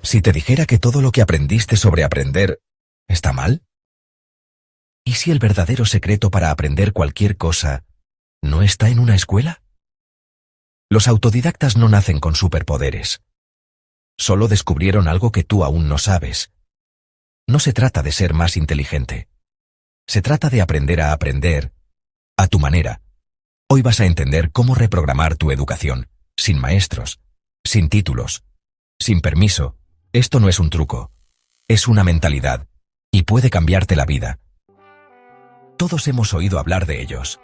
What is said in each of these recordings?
Si te dijera que todo lo que aprendiste sobre aprender está mal. ¿Y si el verdadero secreto para aprender cualquier cosa no está en una escuela? Los autodidactas no nacen con superpoderes. Solo descubrieron algo que tú aún no sabes. No se trata de ser más inteligente. Se trata de aprender a tu manera. Hoy vas a entender cómo reprogramar tu educación, sin maestros, sin títulos, sin permiso. Esto no es un truco, es una mentalidad, y puede cambiarte la vida. Todos hemos oído hablar de ellos,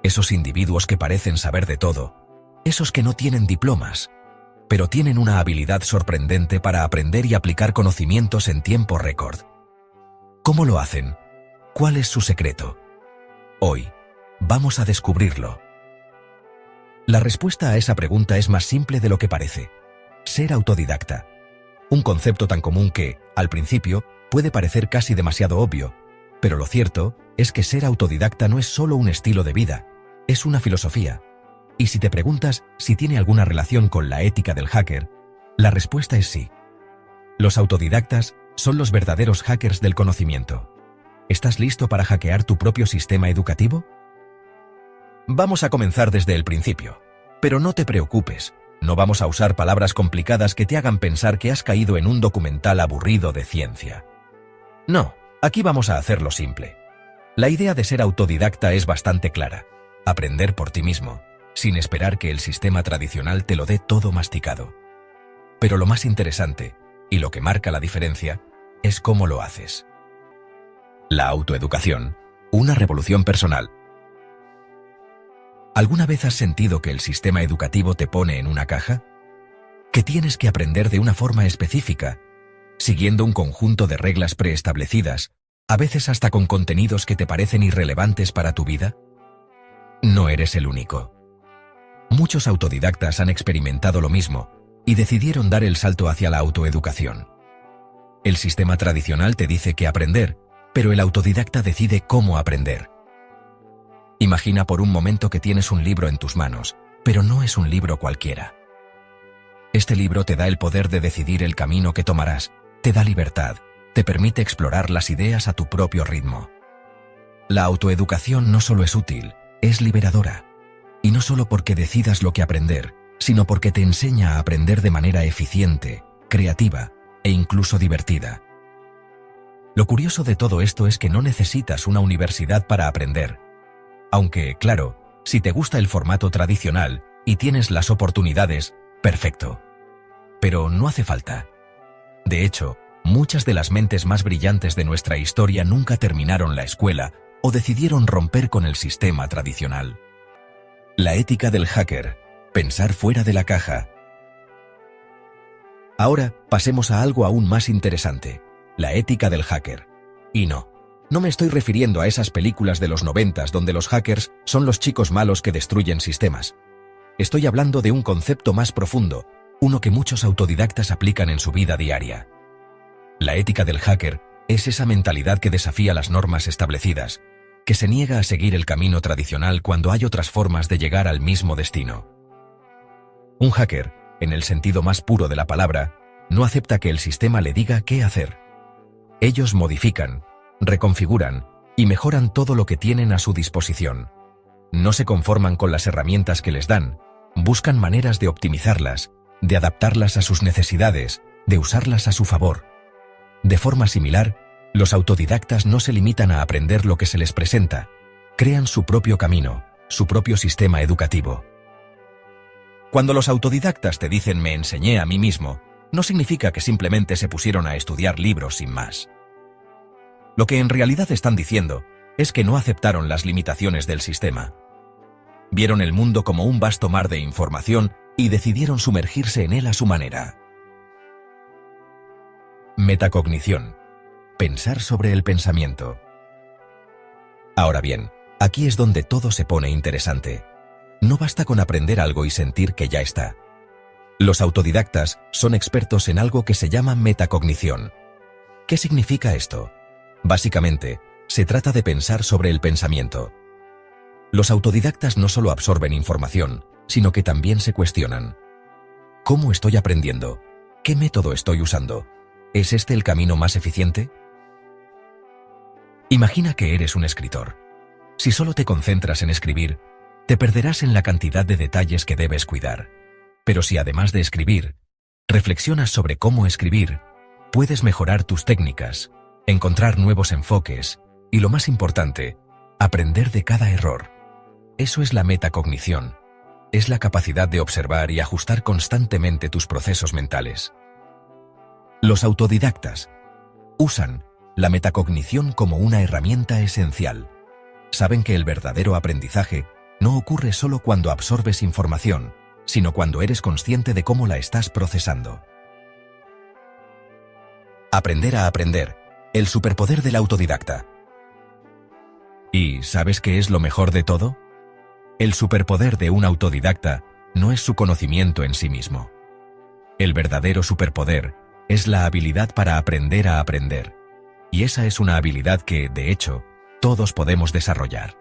esos individuos que parecen saber de todo, esos que no tienen diplomas, pero tienen una habilidad sorprendente para aprender y aplicar conocimientos en tiempo récord. ¿Cómo lo hacen? ¿Cuál es su secreto? Hoy, vamos a descubrirlo. La respuesta a esa pregunta es más simple de lo que parece. Ser autodidacta. Un concepto tan común que, al principio, puede parecer casi demasiado obvio, pero lo cierto es que ser autodidacta no es solo un estilo de vida, es una filosofía. Y si te preguntas si tiene alguna relación con la ética del hacker, la respuesta es sí. Los autodidactas son los verdaderos hackers del conocimiento. ¿Estás listo para hackear tu propio sistema educativo? Vamos a comenzar desde el principio, pero no te preocupes. No vamos a usar palabras complicadas que te hagan pensar que has caído en un documental aburrido de ciencia. No, aquí vamos a hacerlo simple. La idea de ser autodidacta es bastante clara. Aprender por ti mismo, sin esperar que el sistema tradicional te lo dé todo masticado. Pero lo más interesante, y lo que marca la diferencia, es cómo lo haces. La autoeducación, una revolución personal. ¿Alguna vez has sentido que el sistema educativo te pone en una caja? ¿Que tienes que aprender de una forma específica, siguiendo un conjunto de reglas preestablecidas, a veces hasta con contenidos que te parecen irrelevantes para tu vida? No eres el único. Muchos autodidactas han experimentado lo mismo y decidieron dar el salto hacia la autoeducación. El sistema tradicional te dice qué aprender, pero el autodidacta decide cómo aprender. Imagina por un momento que tienes un libro en tus manos, pero no es un libro cualquiera. Este libro te da el poder de decidir el camino que tomarás, te da libertad, te permite explorar las ideas a tu propio ritmo. La autoeducación no solo es útil, es liberadora. Y no solo porque decidas lo que aprender, sino porque te enseña a aprender de manera eficiente, creativa e incluso divertida. Lo curioso de todo esto es que no necesitas una universidad para aprender. Aunque, claro, si te gusta el formato tradicional y tienes las oportunidades, perfecto. Pero no hace falta. De hecho, muchas de las mentes más brillantes de nuestra historia nunca terminaron la escuela o decidieron romper con el sistema tradicional. La ética del hacker, pensar fuera de la caja. Ahora pasemos a algo aún más interesante, la ética del hacker. Y no me estoy refiriendo a esas películas de los 90s donde los hackers son los chicos malos que destruyen sistemas. Estoy hablando de un concepto más profundo, uno que muchos autodidactas aplican en su vida diaria. La ética del hacker es esa mentalidad que desafía las normas establecidas, que se niega a seguir el camino tradicional cuando hay otras formas de llegar al mismo destino. Un hacker, en el sentido más puro de la palabra, no acepta que el sistema le diga qué hacer. Ellos modifican, reconfiguran y mejoran todo lo que tienen a su disposición. No se conforman con las herramientas que les dan, buscan maneras de optimizarlas, de adaptarlas a sus necesidades, de usarlas a su favor. De forma similar, los autodidactas no se limitan a aprender lo que se les presenta, crean su propio camino, su propio sistema educativo. Cuando los autodidactas te dicen «me enseñé a mí mismo», no significa que simplemente se pusieron a estudiar libros sin más. Lo que en realidad están diciendo es que no aceptaron las limitaciones del sistema. Vieron el mundo como un vasto mar de información y decidieron sumergirse en él a su manera. Metacognición. Pensar sobre el pensamiento. Ahora bien, aquí es donde todo se pone interesante. No basta con aprender algo y sentir que ya está. Los autodidactas son expertos en algo que se llama metacognición. ¿Qué significa esto? Básicamente, se trata de pensar sobre el pensamiento. Los autodidactas no solo absorben información, sino que también se cuestionan. ¿Cómo estoy aprendiendo? ¿Qué método estoy usando? ¿Es este el camino más eficiente? Imagina que eres un escritor. Si solo te concentras en escribir, te perderás en la cantidad de detalles que debes cuidar. Pero si además de escribir, reflexionas sobre cómo escribir, puedes mejorar tus técnicas, encontrar nuevos enfoques y, lo más importante, aprender de cada error. Eso es la metacognición. Es la capacidad de observar y ajustar constantemente tus procesos mentales. Los autodidactas usan la metacognición como una herramienta esencial. Saben que el verdadero aprendizaje no ocurre solo cuando absorbes información, sino cuando eres consciente de cómo la estás procesando. Aprender a aprender, el superpoder del autodidacta. ¿Y sabes qué es lo mejor de todo? El superpoder de un autodidacta no es su conocimiento en sí mismo. El verdadero superpoder es la habilidad para aprender a aprender. Y esa es una habilidad que, de hecho, todos podemos desarrollar.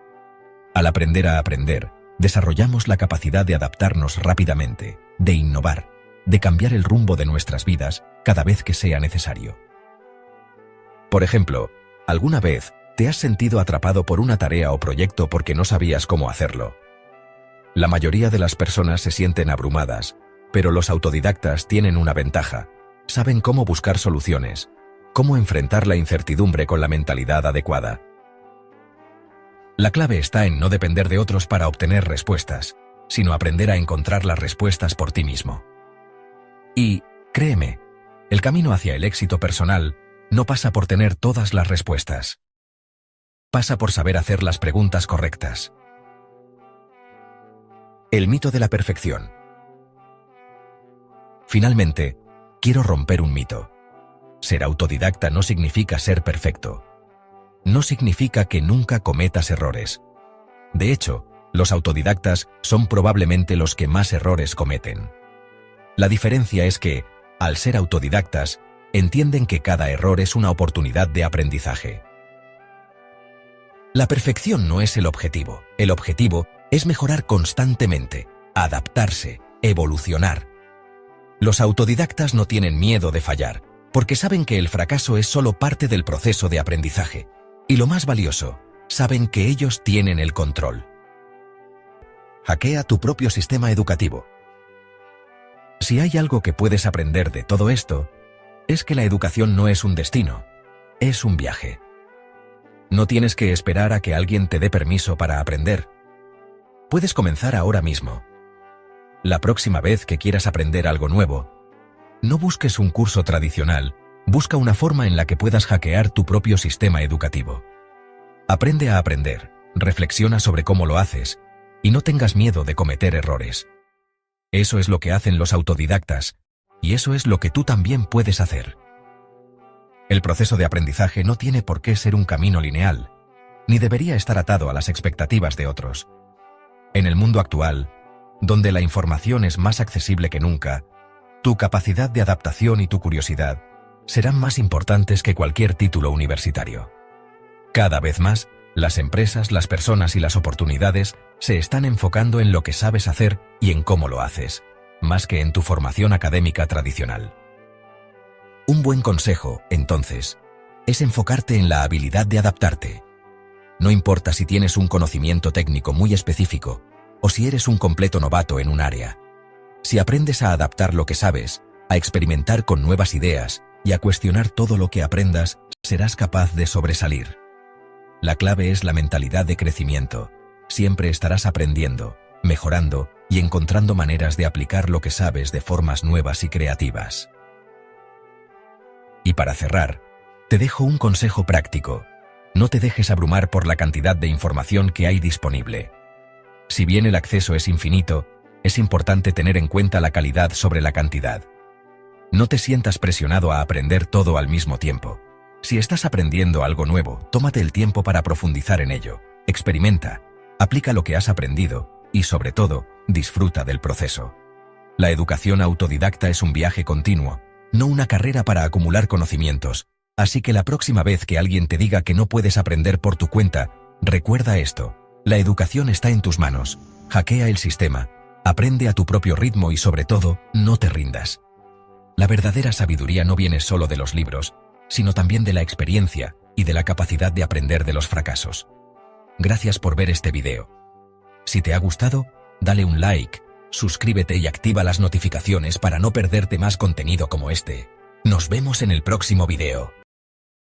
Al aprender a aprender, desarrollamos la capacidad de adaptarnos rápidamente, de innovar, de cambiar el rumbo de nuestras vidas cada vez que sea necesario. Por ejemplo, ¿alguna vez te has sentido atrapado por una tarea o proyecto porque no sabías cómo hacerlo? La mayoría de las personas se sienten abrumadas, pero los autodidactas tienen una ventaja. Saben cómo buscar soluciones, cómo enfrentar la incertidumbre con la mentalidad adecuada. La clave está en no depender de otros para obtener respuestas, sino aprender a encontrar las respuestas por ti mismo. Y, créeme, el camino hacia el éxito personal no pasa por tener todas las respuestas. Pasa por saber hacer las preguntas correctas. El mito de la perfección. Finalmente, quiero romper un mito. Ser autodidacta no significa ser perfecto. No significa que nunca cometas errores. De hecho, los autodidactas son probablemente los que más errores cometen. La diferencia es que, al ser autodidactas, entienden que cada error es una oportunidad de aprendizaje. La perfección no es el objetivo es mejorar constantemente, adaptarse, evolucionar. Los autodidactas no tienen miedo de fallar, porque saben que el fracaso es solo parte del proceso de aprendizaje. Y lo más valioso, saben que ellos tienen el control. Hackea tu propio sistema educativo. Si hay algo que puedes aprender de todo esto, es que la educación no es un destino, es un viaje. No tienes que esperar a que alguien te dé permiso para aprender. Puedes comenzar ahora mismo. La próxima vez que quieras aprender algo nuevo, no busques un curso tradicional, busca una forma en la que puedas hackear tu propio sistema educativo. Aprende a aprender, reflexiona sobre cómo lo haces, y no tengas miedo de cometer errores. Eso es lo que hacen los autodidactas, y eso es lo que tú también puedes hacer. El proceso de aprendizaje no tiene por qué ser un camino lineal, ni debería estar atado a las expectativas de otros. En el mundo actual, donde la información es más accesible que nunca, tu capacidad de adaptación y tu curiosidad serán más importantes que cualquier título universitario. Cada vez más, las empresas, las personas y las oportunidades se están enfocando en lo que sabes hacer y en cómo lo haces, más que en tu formación académica tradicional. Un buen consejo, entonces, es enfocarte en la habilidad de adaptarte. No importa si tienes un conocimiento técnico muy específico o si eres un completo novato en un área. Si aprendes a adaptar lo que sabes, a experimentar con nuevas ideas y a cuestionar todo lo que aprendas, serás capaz de sobresalir. La clave es la mentalidad de crecimiento. Siempre estarás aprendiendo, mejorando y encontrando maneras de aplicar lo que sabes de formas nuevas y creativas. Y para cerrar, te dejo un consejo práctico. No te dejes abrumar por la cantidad de información que hay disponible. Si bien el acceso es infinito, es importante tener en cuenta la calidad sobre la cantidad. No te sientas presionado a aprender todo al mismo tiempo. Si estás aprendiendo algo nuevo, tómate el tiempo para profundizar en ello, experimenta, aplica lo que has aprendido y, sobre todo, disfruta del proceso. La educación autodidacta es un viaje continuo, no una carrera para acumular conocimientos. Así que la próxima vez que alguien te diga que no puedes aprender por tu cuenta, recuerda esto: la educación está en tus manos. Hackea el sistema, aprende a tu propio ritmo y sobre todo, no te rindas. La verdadera sabiduría no viene solo de los libros, sino también de la experiencia y de la capacidad de aprender de los fracasos. Gracias por ver este video. Si te ha gustado, dale un like, suscríbete y activa las notificaciones para no perderte más contenido como este. Nos vemos en el próximo video.